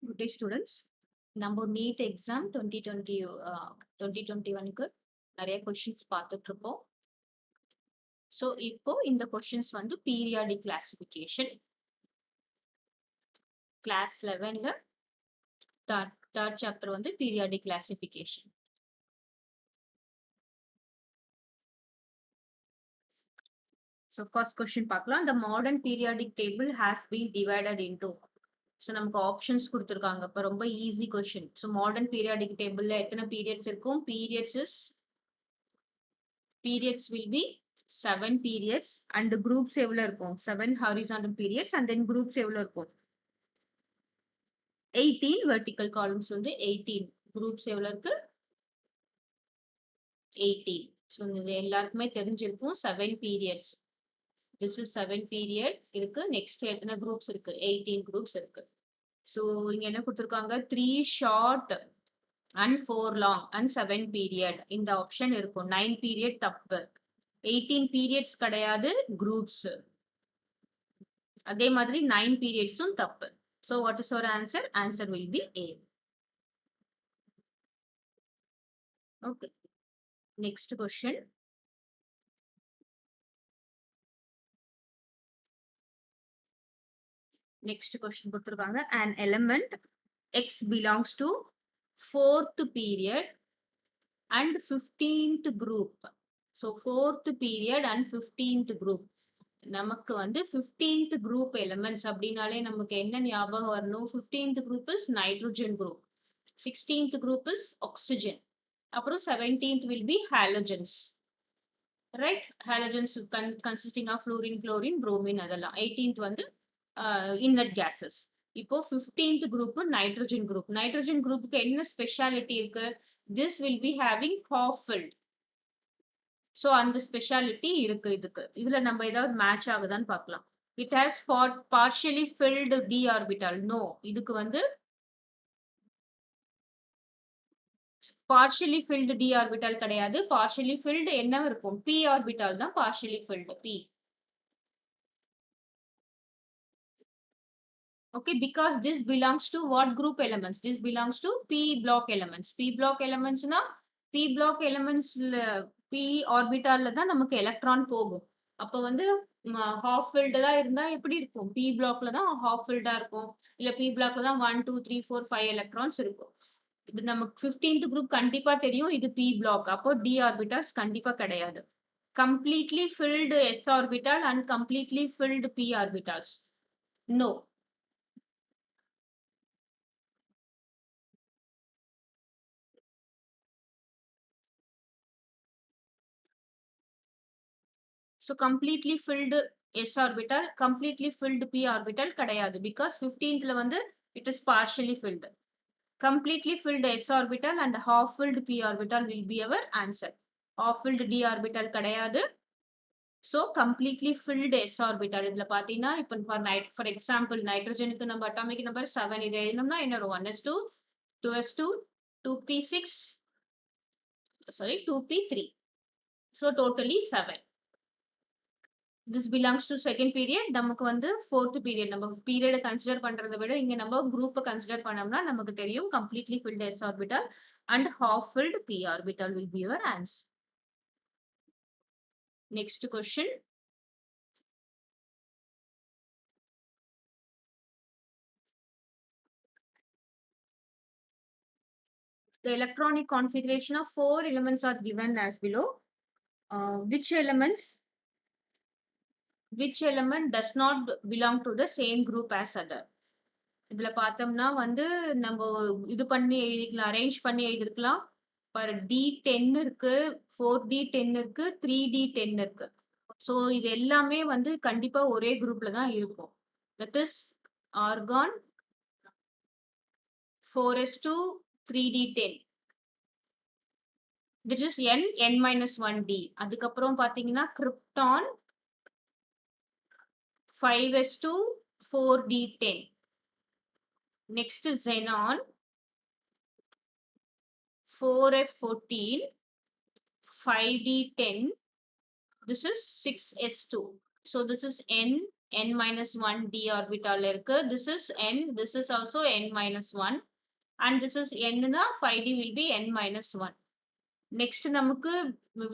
Good day, students. நம்ம NEET exam 2021க்கு நிறைய கொஸ்டின்ஸ் பார்த்துட்டு இருக்கோம். ஸோ இப்போ இந்த கொஸ்டின்ஸ் வந்து பீரியாடிக் கிளாசிஃபிகேஷன் கிளாஸ் 11ல தேர்ட் சாப்டர் வந்து periodic classification. So first question பார்க்கலாம். The modern periodic table has been divided into. So நமக்கு ஆப்ஷன்ஸ் கொடுத்துருக்காங்க. இப்போ ரொம்ப easy question. So modern periodic டேபிள்ல எத்தனை பீரியட்ஸ் இருக்கும்? Periods will be 7 periods and groups எவ்வளவு இருக்கும்? 7 horizontal periods and then groups எவ்வளவு இருக்கும்? 18 vertical columns வந்து 18 groups எவ்வளவு இருக்கு? 18. ஸோ இது எல்லாருக்குமே தெரிஞ்சிருக்கும் 7 periods. This is 7 periods இருக்கு. நெக்ஸ்ட் எத்தனை groups இருக்கு? 18 groups இருக்கு. ஸோ இங்க என்ன கொடுத்துருக்காங்க? 3 short and 4 long and 7 period. இந்த ஆப்ஷன் இருக்கும். 9 period தப்பு. 18 periods கிடையாது groups. அதே மாதிரி 9 periodsம் தப்பு. So what is our answer? Answer will be A. Okay. Next question. Next question கொடுத்திருக்காங்க. An element X belongs to 4th period and 15th group. So 4th period and 15th group. நமக்கு வந்து 15th group elements அப்படினாலே நமக்கு என்ன ஞாபகம் வரணும்? 15th group is nitrogen group. 16th group is oxygen. அப்புறம் 17th will be halogens. Right? Halogens consisting of fluorine, chlorine, bromine அதெல்லாம். 18th வந்து inert gases. இப்போ 15th group nitrogen group. Nitrogen groupக்கு என்ன ஸ்பெஷாலிட்டி இருக்கு? This will be having half filled. So அந்த speciality இருக்கு இதுக்கு. இதுல நம்ம ஏதாவது மேட்ச் ஆகுதான்னு பார்க்கலாம். It has partially filled d orbital. No. இதுக்கு வந்து partially filled d orbital கிடையாது. Partially filled என்ன இருக்கும்? p orbital தான் partially filled. p. Okay, because this belongs to what group elements? This belongs to p block elements. p block elements na p block elements p orbital தான் நமக்கு electron போகும். அப்ப வந்து half filled இருந்தா எப்படி இருக்கும்? p blockல தான் half filled இருக்கும். இல்ல p blockல தான் 1 2 3 4 5 electrons இருக்கும். இது நமக்கு 15th group கண்டிப்பா தெரியும். இது p block. அப்போ d orbitals கண்டிப்பா கிடையாது. Completely filled s orbital and completely filled p orbitals. No. So completely filled s orbital, completely filled p orbital கிடையாது. Because 15thல வந்து it is partially filled. Completely filled s orbital and half filled p orbital will be our answer. Half filled d orbital கிடையாது. So completely filled s orbital. இதுல பாத்தீங்கன்னா இப்ப for example நைட்ரஜனுக்கு நம்ம atomic number 7 இதை எழுதணும்னா என்ன வரும்? 1s2, 2s2, 2p6, sorry 2p3. So totally 7. This belongs to second period. நமக்கு வந்து fourth period. நம்ம period கன்சிடர் பண்றதை விட இங்க நம்ம குரூப்பை கன்சிடர் பண்ணோம்னா நமக்கு தெரியும் completely filled s orbital and half filled p orbital will be your answer. Next question. The electronic configuration of 4 elements are given as below. Which element does not belong to the same group as other? இதுல பார்த்தோம்னா வந்து நம்ம இது பண்ணி எழுதிக்கலாம், arrange பண்ணி எழுதிருக்கலாம். For D10 இருக்கு, 4D10 இருக்கு, 3D10 இருக்கு. ஸோ இது எல்லாமே வந்து கண்டிப்பா ஒரே குரூப்ல தான் இருக்கும். That is argon 4s2 3D10. This is N-1D. அதுக்கப்புறம் பாத்தீங்கன்னா krypton 5s2 4D10. Next is xenon 4f14 5d10. This is 6s2. So this is N n minus 1 d orbital இருக்கு. This is n, this is also n minus 1 and this is n னா 5d will be n minus 1. Next நமக்கு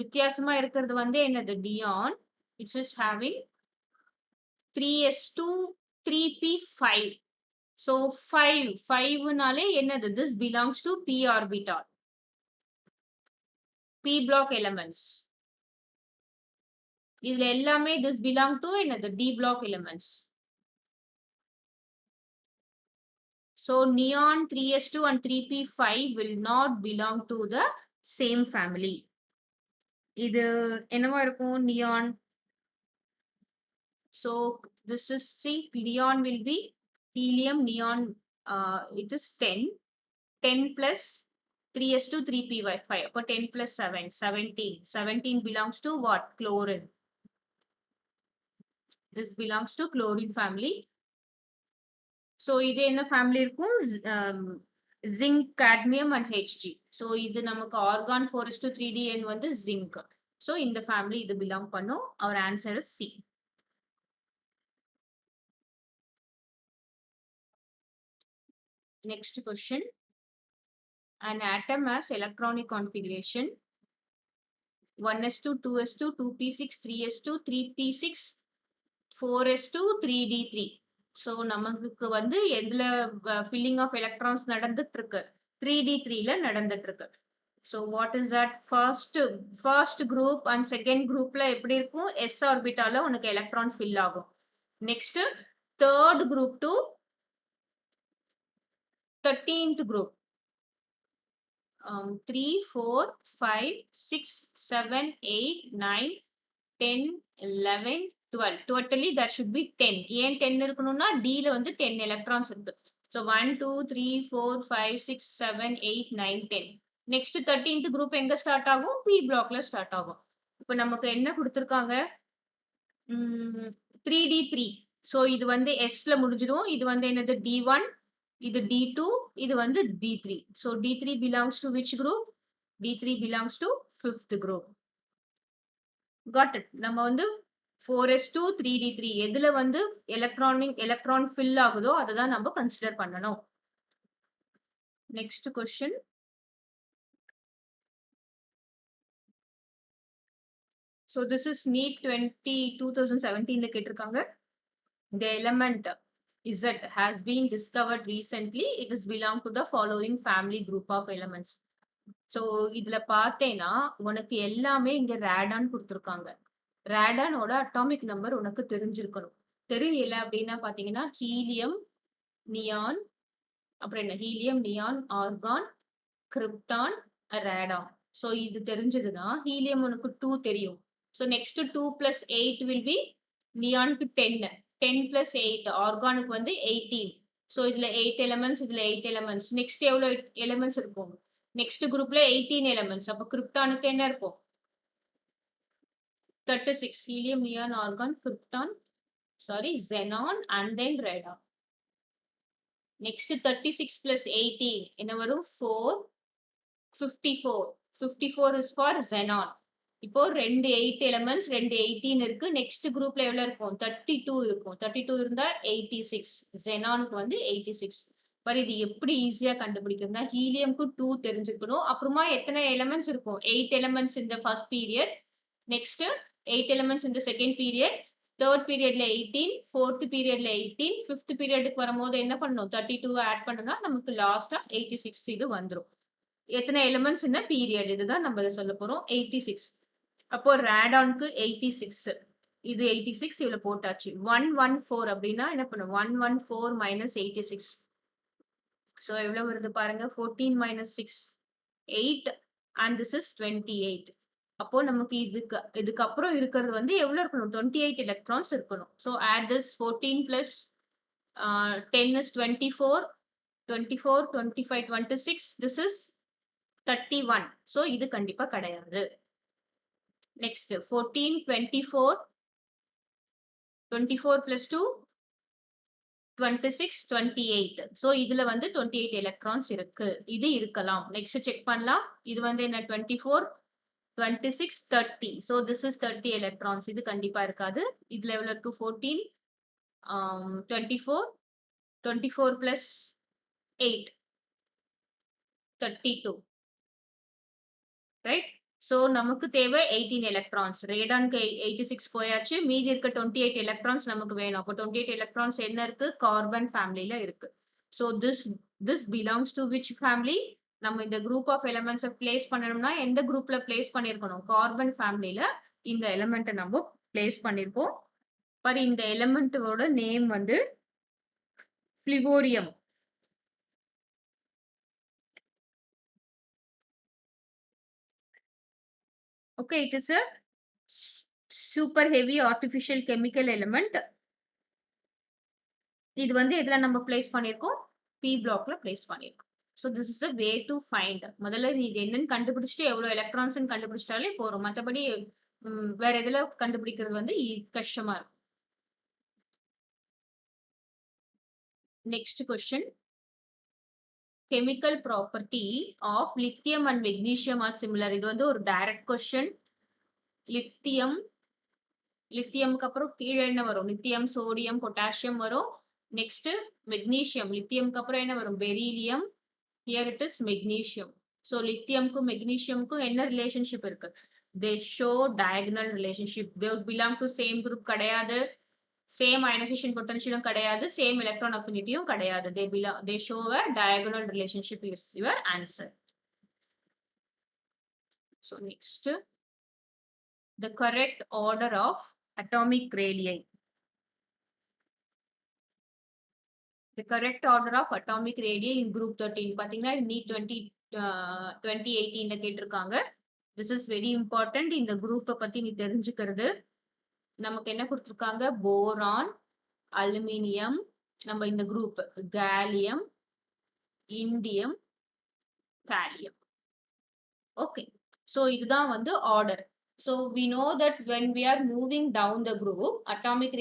வித்தியாசமா இருக்கிறது வந்து என்னது neon, which is having 3s2 3p5. So 5 நாலே என்னது, this belongs to p orbital, p block elements. இதுல எல்லாமே this belong to என்னது d block elements. So neon 3s2 and 3p5 will not belong to the same family. இது என்னவா இருக்கும் neon? So this is, see, neon will be helium, neon, it is 10 plus 3s2 3p5, அப்போ 10 plus 7 17 belongs to what? Chlorine. This belongs to chlorine family. So இது என்ன family இருக்கும்? Zinc, cadmium and Hg. So இது நமக்கு argon 4:3dn வந்து zinc. So இந்த family இது belong பண்ணும். Our answer is C. Next question. An atom has electronic configuration 1s2, 2s2, 2p6, 3s2, 3p6, 4s2, 3d3. So நமக்கு வந்து எதுல filling of electrons நடந்துட்டு இருக்கு? 3d3 ல நடந்துட்டு இருக்கு. So what is that? First group and second groupல எப்படி இருக்கும்? s orbital உனக்கு electron fill ஆகும். Next third group to 13th group. 3, 4, 5, 6, 7, 8, 9, 10, 11, 12. Totally there should be 10. ஏன் 10 இருக்கணும்னா D ல வந்து 10 electrons இருக்கு. So 1, 2, 3, 4, 5, 6, 7, 8, 9, 10. Next 13th group எங்க ஸ்டார்ட் ஆகும்? P blockல ஸ்டார்ட் ஆகும். இப்போ நமக்கு என்ன கொடுத்திருக்காங்க? 3d3. So இது வந்து S ல முடிஞ்சிடும். இது வந்து என்னது? D1, இது D2, இது வந்து D3. So D3 belongs to which group? D3 belongs to 5th group. Got it? நம்ம வந்து 4s2 3d3 எதுல வந்து electron fill ஆகுதோ அததான் நம்ம கன்சிடர் பண்ணணும். Next question. So this is NEET 2017ல கேட்டிருக்காங்க. The element Z has been discovered recently. It is belong to the following family group of elements. So இதுல பார்த்தேன்னா உனக்கு எல்லாமே இங்க ரேடான் கொடுத்திருக்காங்க. ரேடானோட அட்டாமிக் நம்பர் உனக்கு தெரிஞ்சிருக்கணும். தெரியல அப்படின்னா பாத்தீங்கன்னா ஹீலியம், நியான், அப்புறம் என்ன helium, neon, argon, krypton, Radon. So இது தெரிஞ்சதுதான். ஹீலியம் உனக்கு 2 தெரியும். So next 2 plus 8 will be நியானுக்கு 10. 10 plus 8 ஆர்கானுக்கு வந்து 18. So இதுல 8 elements, இதுல 8 elements. Next எவ்வளவு elements இருக்கும்? Next groupல 18 elements. அப்ப கிரிப்டானுக்கு என்ன இருக்கும்? 36. Helium, neon, argon, krypton, xenon and then radon. Next 36 plus 18 என்ன வரும்? 4, 54. 54 is for xenon. இப்போ 2 8 elements, 2 18 இருக்கு. நெக்ஸ்ட் குரூப்ல எவ்வளவு இருக்கும்? 32 இருக்கும். 32 இருந்தா 86. xenonக்கு வந்து 86. பாரு இது எப்படி ஈஸியா கண்டுபிடிக்கிறதுனா ஹீலியம்க்கு 2 தெரிஞ்சுக்கணும். அப்புறமா எத்தனை எலிமெண்ட்ஸ் இருக்கும்? 8 எலிமெண்ட்ஸ் இந்த ஃபர்ஸ்ட் பீரியட். நெக்ஸ்ட் 8 எலிமெண்ட்ஸ் இந்த செகண்ட் பீரியட். தேர்ட் பீரியட்ல 18, ஃபோர்த் பீரியட்ல 18, ஃபிஃப்த் பீரியடுக்கு வரும்போது என்ன பண்ணணும்? 32 ஆட் பண்ணனா நமக்கு லாஸ்டா 86 இது வந்துரும். எத்தனை எலிமெண்ட்ஸ் இந்த பீரியட் இதுதான் நம்ம சொல்ல போறோம். 86. அப்போ ரேடானுக்கு 86. இது 86 இவ்வளவு போட்டாச்சு. 114 அப்படின்னா என்ன பண்ணும்? 114 minus 86. So எவ்வளவு வருது பாருங்க. 14 minus 6, 8 and this is 28. அப்போ நமக்கு இதுக்கு அப்புறம் இருக்கிறது வந்து எவ்வளவு இருக்கணும்? 28 electrons இருக்கணும். So add this 14 plus 10 is 24, 24, 25, 26. This is 31. So இது கண்டிப்பா கிடையாது. Next 14, 24, 24 plus 2, 26, 28. So இதுல வந்து 28 electrons இருக்கு. இது இருக்கலாம். Next check பண்ணலாம். இது வந்து என்ன? 24, 26, 30. So this is 30 electrons. இது கண்டிப்பா இருக்காது. இதுல எவ்வளவு இருக்கு? 14, 24, 24 plus 8, 32, right? So நமக்கு தேவை 18 electrons. ரேடானுக்கு 86 போயாச்சு. மீதி இருக்க 28 electrons நமக்கு வேணும். அப்போ 28 electrons என்ன இருக்கு? கார்பன் ஃபேமிலில இருக்கு. So this belongs to which family? நம்ம இந்த group of elements place பண்ணணும்னா எந்த குரூப்ல place பண்ணிருக்கணும்? கார்பன் ஃபேமிலில இந்த எலிமெண்ட் நம்ம place பண்ணிருப்போம். பர் இந்த எலிமெண்டோட நேம் வந்து ஃப்ளிவோரியம். Okay, it is a super heavy artificial chemical element. இது வந்து எதுல நம்ம பிளேஸ் பண்ணிருக்கோம்? P blockல பிளேஸ் பண்ணிருக்கோம். So this is a way to find. முதல்ல இது என்னன்னு கண்டுபிடிச்சிட்டு எவ்வளவு எலக்ட்ரான்ஸ் கண்டுபிடிச்சிட்டாலே போறோம். மத்தபடி வேற எதுல கண்டுபிடிக்கிறது வந்து கஷ்டமா இருக்கும். Next question. Chemical property of lithium and magnesium are similar. இது வந்து ஒரு டைரக்ட் கொஸ்டின். லித்தியம்க்கு அப்புறம் கீழே என்ன வரும்? லித்தியம், சோடியம், பொட்டாசியம் வரும். Next magnesium. லித்தியம்க்கு அப்புறம் என்ன வரும்? Beryllium. Here it is magnesium. So லித்தியம்க்கும் மெக்னீசியம்க்கும் என்ன ரிலேஷன்ஷிப் இருக்கு? They show diagonal relationship. Those belong to same group கிடையாது. Same ionization potential கிடையாது. Same electron affinity கிடையாது. They show a diagonal relationship is your answer. So next, the correct order of atomic radii. The correct order of atomic radii in group 13. பாத்தீங்கன்னா NEET 2018 கேட்டிருக்காங்க. This is very important. இந்த குரூப்பை பத்தி நீ தெரிஞ்சுக்கிறது. நமக்கு என்ன கொடுத்திருக்காங்க? போரான், அலுமினியம், நம்ம இந்த group gallium, indium, thallium. Okay, so இதுதான் வந்து order. So we know that when we are moving down the group, atomic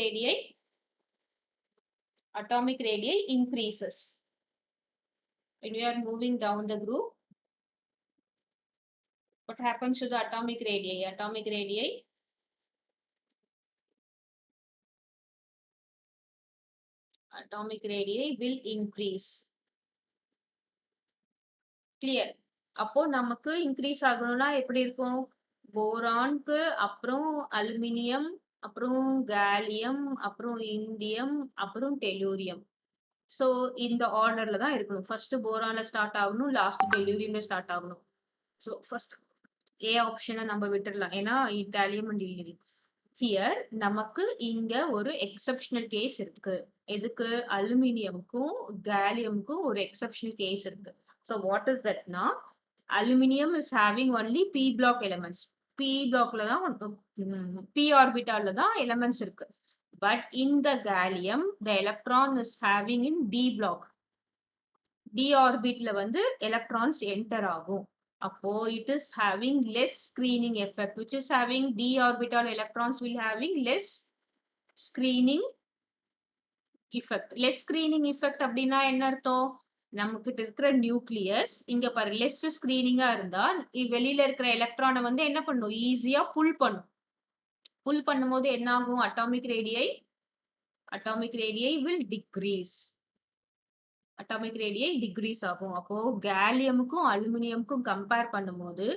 radii increases. When we are moving down the group, what happens to the atomic radii? Atomic radii will increase. Clear? அப்போ நமக்கு increase ஆகணும்னா எப்படி இருக்கும்? போரான்க்கு அப்புறம் aluminium, அப்புறம் gallium, அப்புறம் indium, அப்புறம் tellurium. So இந்த ஆர்டர்ல தான் இருக்கணும். ஃபர்ஸ்ட் போரான்ல ஸ்டார்ட் ஆகணும், லாஸ்ட் டெலூரியம்ல ஸ்டார்ட் ஆகணும். சோ ஃபர்ஸ்ட் ஏ ஆப்ஷனை நம்ம விட்டுடலாம், ஏன்னா இட்டாலியம் அண்ட் இலியம். ஹியர் நமக்கு இங்க ஒரு எக்ஸப்ஷனல் கேஸ் இருக்கு. எதுக்கு? அலுமினியமுக்கும் கேலியமுக்கும் ஒரு எக்ஸப்ஷனல் கேஸ் இருக்கு. So what is that na? Aluminium is having only p block elements. P blockல தான் p orbitalல தான் elements இருக்கு. But in the gallium, the electron is having in d block. d orbitல வந்து electrons enter ஆகும். அப்போ it is having less screening effect, which is having d orbital electrons will having less screening effect. Less screening effect அப்படின்னா என்ன அர்த்தம்? நமக்கு இருக்கிற nucleus இங்க பாரு லெஸ் ஸ்கிரீனிங்கா இருந்தா வெளியில இருக்கிற எலக்ட்ரானை வந்து என்ன பண்ணும்? ஈஸியா புல் பண்ணும். புல் பண்ணும்போது என்ன ஆகும்? Atomic radii will decrease. Atomic radii decrease ஆகும். அப்போ கேலியமுக்கும் அலுமினியமுக்கும் கம்பேர் பண்ணும்போது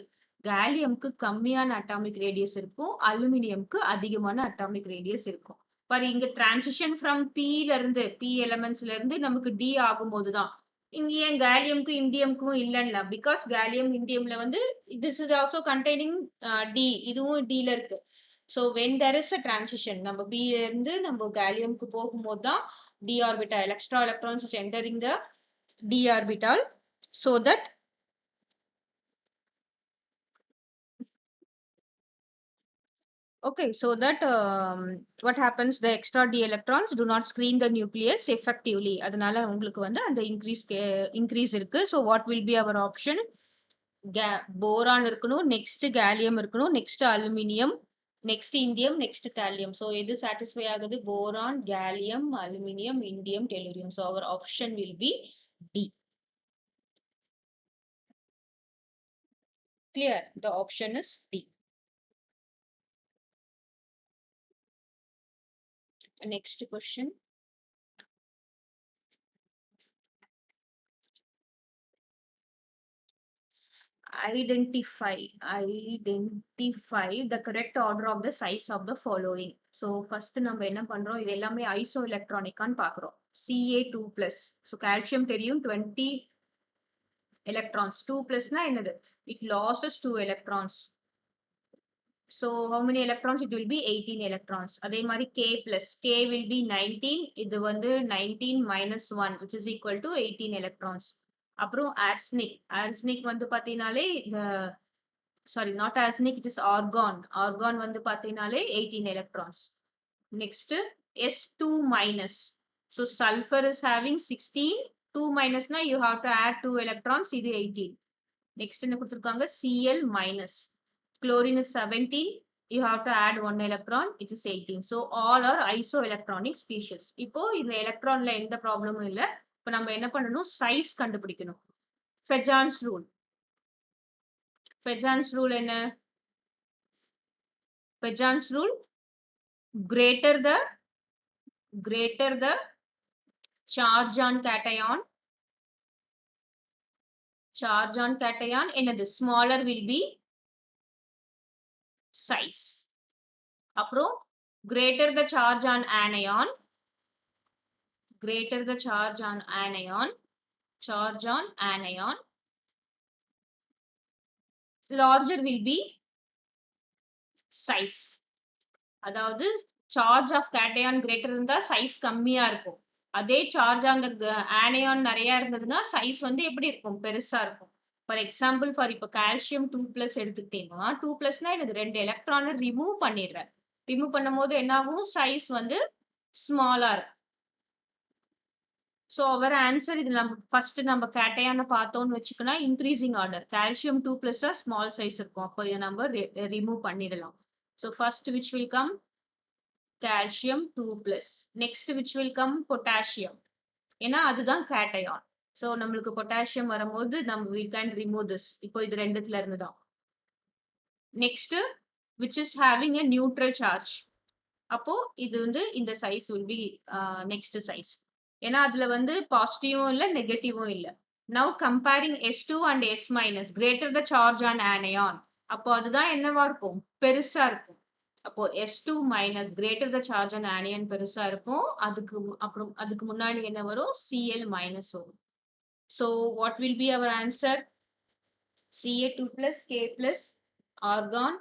கேலியமுக்கு கம்மியான அட்டாமிக் ரேடியஸ் இருக்கும், அலுமினியமுக்கு அதிகமான அட்டாமிக் ரேடியஸ் இருக்கும். பாரு இங்க டிரான்சிஷன் ஃப்ரம் பில இருந்து பி எலிமெண்ட்ஸ்ல இருந்து நமக்கு டி ஆகும்போதுதான். இங்க ஏன் கேலியமுக்கும் இண்டியமுக்கும் இல்லைன்னா, பிகாஸ் கேலியம் இண்டியம்ல வந்து this is also containing d, இதுவும் டில இருக்கு. So when there is a transition, நம்ம பில இருந்து நம்ம கேலியமுக்கு போகும்போது தான் d orbital, extra electrons is entering the d orbital, so that okay, so that what happens, the extra d electrons do not screen the nucleus effectively. அதனால உங்களுக்கு வந்து அந்த increase இருக்கு. So what will be our option? Boron இருக்கணும், next gallium இருக்கணும், next aluminium, next indium, next thallium. So எது satisfy ஆகுது? Boron, gallium, aluminium, indium, tellurium. So our option will be D. Clear? The option is D. Next question. identify the correct order of the size of the following. So first நம்ம என்ன பண்றோம், இது எல்லாமே iso எலக்ட்ரானிக்கான்னு பாக்குறோம். Ca2+. So calcium தெரியும் 20 electrons. 2+ னா என்னது? It loses 2 electrons. So how many electrons? It will be 18 electrons. அதே மாதிரி K+. K will be 19. இது வந்து 19 minus 1 which is equal to 18 electrons. அப்புறம் arsenic. Arsenic வந்து பாத்தீங்கனாலே sorry, not arsenic, it is argon. Argon வந்து பாத்தீங்கனாலே 18 electrons. Next, S2 minus. So sulfur is having 16. 2 minus na you have to add 2 electrons. இது 18. Next என்ன கொடுத்திருக்காங்க? Cl minus. Chlorine is 17. You have to add 1 electron. It is 18. So all are isoelectronic species. இப்போ இந்த எலக்ட்ரான்ல எந்த ப்ராப்ளமும் இல்ல. இப்போ நம்ம என்ன பண்ணணும்? சைஸ் கண்டுபிடிக்கணும். Fajans rule. Fajans rule என்ன? Fajans rule, greater the charge on cation என்னது? Smaller will be size. அப்புறம் greater the charge on anion, larger will be size. அதாவது charge of cation greater இருந்தா size கம்மியா இருக்கும். அதே charge on the anion நிறைய இருந்ததுன்னா size வந்து எப்படி இருக்கும்? பெருசா இருக்கும். ஃபார் எக்ஸாம்பிள் இப்போ கால்சியம் 2+ எடுத்துக்கிட்டீங்கன்னா 2+னா எனக்கு 2 எலக்ட்ரானை ரிமூவ் பண்ணிடுறேன். ரிமூவ் பண்ணும்போது என்ன ஆகும்? சைஸ் வந்து ஸ்மாலா இருக்கும். ஸோ அவர் ஆன்சர் இது நம்ம ஃபர்ஸ்ட் நம்ம கேட்டையான பார்த்தோம்னு வச்சுக்கோன்னா இன்க்ரீசிங் ஆர்டர். கால்சியம் 2+ தான் ஸ்மால் சைஸ் இருக்கும். அப்போ இதை நம்ம ரிமூவ் பண்ணிடலாம். So first which will come? Calcium 2+. Next which will come? Potassium. ஏன்னா அதுதான் கேட்டையான். ஸோ நம்மளுக்கு பொட்டாசியம் வரும்போது நம்ம we can remove this. இப்போ இது ரெண்டுத்துல இருந்து தான். Next which is having a neutral charge. அப்போ இது வந்து இந்த size will be next size. ஏன்னா அதுல வந்து பாசிட்டிவும் இல்ல நெகட்டிவும் இல்ல. Now comparing S2 and S minus, greater the charge on anion. அப்போ அதுதான் என்னவா இருக்கும்? பெருசா இருக்கும். அப்போ S2 minus greater the charge on anion பெருசா இருக்கும். அதுக்கு முன்னாடி என்ன வரும்? Cl minus வரும். So what will be our answer? Ca2+, K+, argon,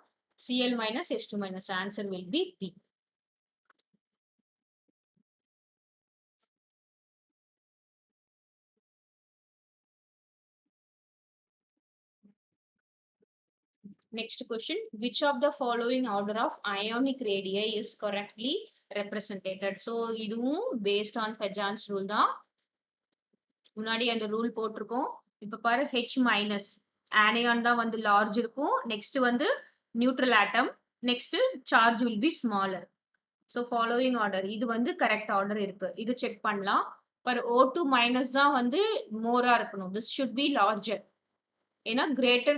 Cl minus, S2 minus. Answer will be B. Next question. Which of the following order of ionic radii is correctly represented? So இதுவும் based on Fajans rule தான். முன்னாடி அந்த rule போட்டிருக்கோம். இப்ப பாரு H minus anion தான் வந்து large இருக்கும். Next வந்து neutral atom. Next charge will be smaller. So following order. இது வந்து correct order இருக்கு. இது check பண்ணலாம். पर O2 minus தான் வந்து more இருக்கணும். This should be larger. ஏன்னா greater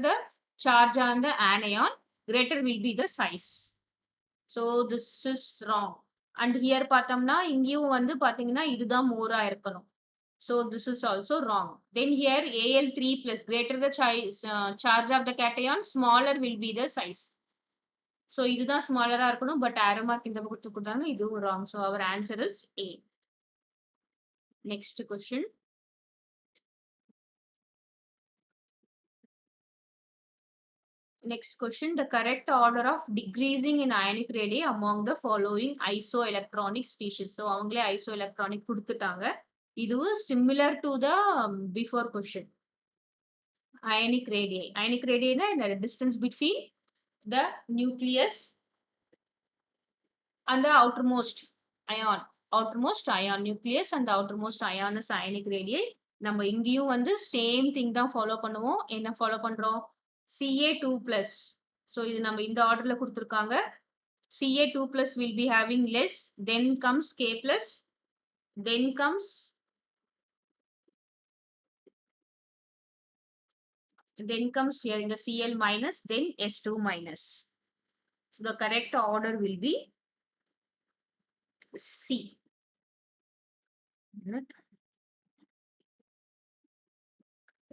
the charge on the anion, greater will be the size. So this is wrong. And here பார்த்தோம்னா இங்கேயும் வந்து பாத்தீங்கன்னா இதுதான் more இருக்கணும். So this is also wrong. Then here Al3+, greater the charge of the cation, smaller will be the size. So இதுதான் smaller இருக்கணும், but arrow mark இந்த பக்கம் கொடுத்தாங்க, இதுவும் wrong. So our answer is A. Next question. Next question, the correct order of decreasing in ionic radii among the following isoelectronic species. So அவங்களே isoelectronic கொடுத்துட்டாங்க. இதுவும் similar to the before question. Ionic radii. Ionic radii na the distance between the nucleus and the outermost ion. Outermost ion, nucleus and the outermost ion is ionic radii. நம்ம இங்கேயும் வந்து same thing தான் follow பண்ணுவோம். என்ன follow பண்றோம்? Ca2+. So இது நம்ம இந்த ஆர்டர்ல கொடுத்திருக்காங்க. Ca2+ will be having less, then comes K+, then comes here in the Cl minus, then S2 minus. So the correct order will be C.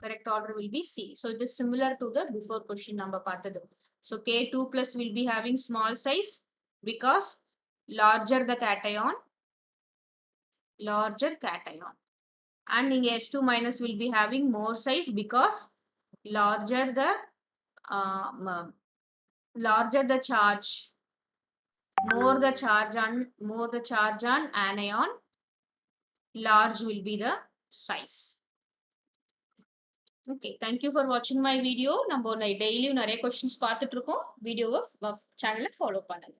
correct order will be C. So it is similar to the before question number பார்த்தது. So K2 plus will be having small size because larger the cation, and in H2 minus will be having more size because larger the charge, more the charge on anion, large will be the size. Okay, thank you for watching my video. நம்ம daily நிறைய questions பார்த்துட்டு இருக்கோம். வீடியோவை channel follow பண்ணுங்க.